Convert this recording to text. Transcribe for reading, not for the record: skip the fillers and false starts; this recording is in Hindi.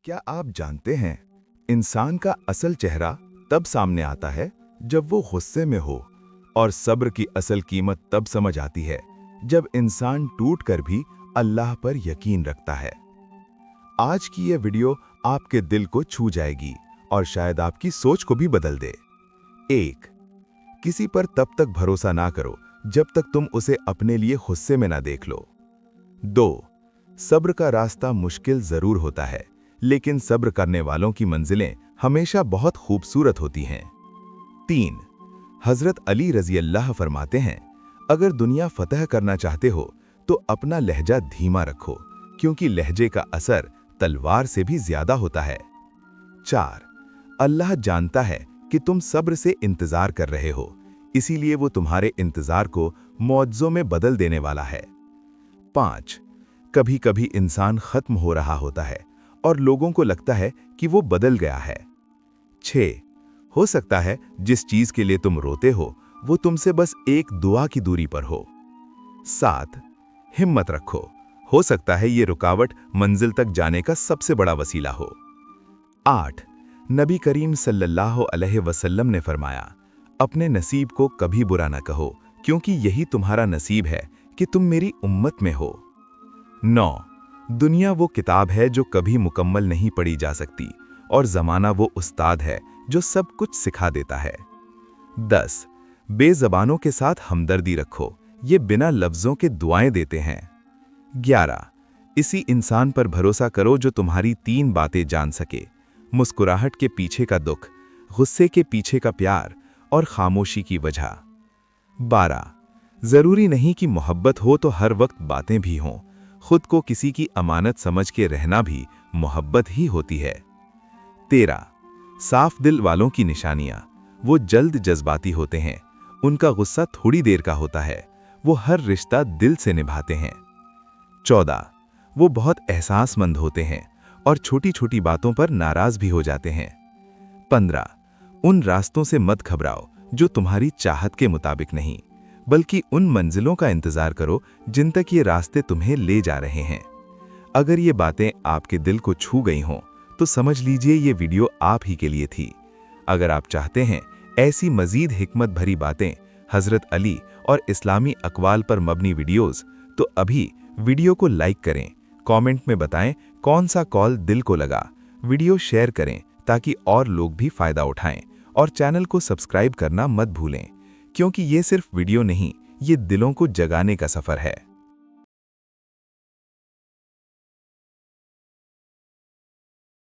क्या आप जानते हैं, इंसान का असल चेहरा तब सामने आता है जब वो गुस्से में हो, और सब्र की असल कीमत तब समझ आती है जब इंसान टूट कर भी अल्लाह पर यकीन रखता है। आज की ये वीडियो आपके दिल को छू जाएगी और शायद आपकी सोच को भी बदल दे। 1. किसी पर तब तक भरोसा ना करो जब तक तुम उसे अपने लिए गुस्से में ना देख लो। 2. सब्र का रास्ता मुश्किल जरूर होता है, लेकिन सब्र करने वालों की मंजिलें हमेशा बहुत खूबसूरत होती हैं। 3. हजरत अली रजी अल्लाह फरमाते हैं, अगर दुनिया फतह करना चाहते हो तो अपना लहजा धीमा रखो, क्योंकि लहजे का असर तलवार से भी ज्यादा होता है। 4. अल्लाह जानता है कि तुम सब्र से इंतजार कर रहे हो, इसीलिए वो तुम्हारे इंतजार को मौजज़ों में बदल देने वाला है। 5. कभी कभी इंसान खत्म हो रहा होता है और लोगों को लगता है कि वो बदल गया है। 6. हो सकता है जिस चीज के लिए तुम रोते हो वो तुमसे बस एक दुआ की दूरी पर हो। 7. हिम्मत रखो, हो सकता है ये रुकावट मंजिल तक जाने का सबसे बड़ा वसीला हो। 8. नबी करीम सल्लल्लाहु अलैहि वसल्लम ने फरमाया, अपने नसीब को कभी बुरा न कहो, क्योंकि यही तुम्हारा नसीब है कि तुम मेरी उम्मत में हो। 9. दुनिया वो किताब है जो कभी मुकम्मल नहीं पढ़ी जा सकती, और जमाना वो उस्ताद है जो सब कुछ सिखा देता है। 10. बेज़बानों के साथ हमदर्दी रखो, ये बिना लफ्ज़ों के दुआएं देते हैं। 11. इसी इंसान पर भरोसा करो जो तुम्हारी 3 बातें जान सके, मुस्कुराहट के पीछे का दुख, गुस्से के पीछे का प्यार और खामोशी की वजह। 12. जरूरी नहीं कि मोहब्बत हो तो हर वक्त बातें भी हों, खुद को किसी की अमानत समझ के रहना भी मोहब्बत ही होती है। 13. साफ दिल वालों की निशानियां, वो जल्द जज्बाती होते हैं, उनका गुस्सा थोड़ी देर का होता है, वो हर रिश्ता दिल से निभाते हैं। 14. वो बहुत एहसासमंद होते हैं और छोटी छोटी बातों पर नाराज भी हो जाते हैं। 15. उन रास्तों से मत घबराओ जो तुम्हारी चाहत के मुताबिक नहीं, बल्कि उन मंजिलों का इंतजार करो जिन तक ये रास्ते तुम्हें ले जा रहे हैं। अगर ये बातें आपके दिल को छू गई हों तो समझ लीजिए ये वीडियो आप ही के लिए थी। अगर आप चाहते हैं ऐसी मजीद हिकमत भरी बातें, हजरत अली और इस्लामी अक़वाल पर मबनी वीडियोस, तो अभी वीडियो को लाइक करें, कमेंट में बताएं कौन सा कॉल दिल को लगा, वीडियो शेयर करें ताकि और लोग भी फायदा उठाएं, और चैनल को सब्सक्राइब करना मत भूलें, क्योंकि ये सिर्फ वीडियो नहीं, ये दिलों को जगाने का सफर है।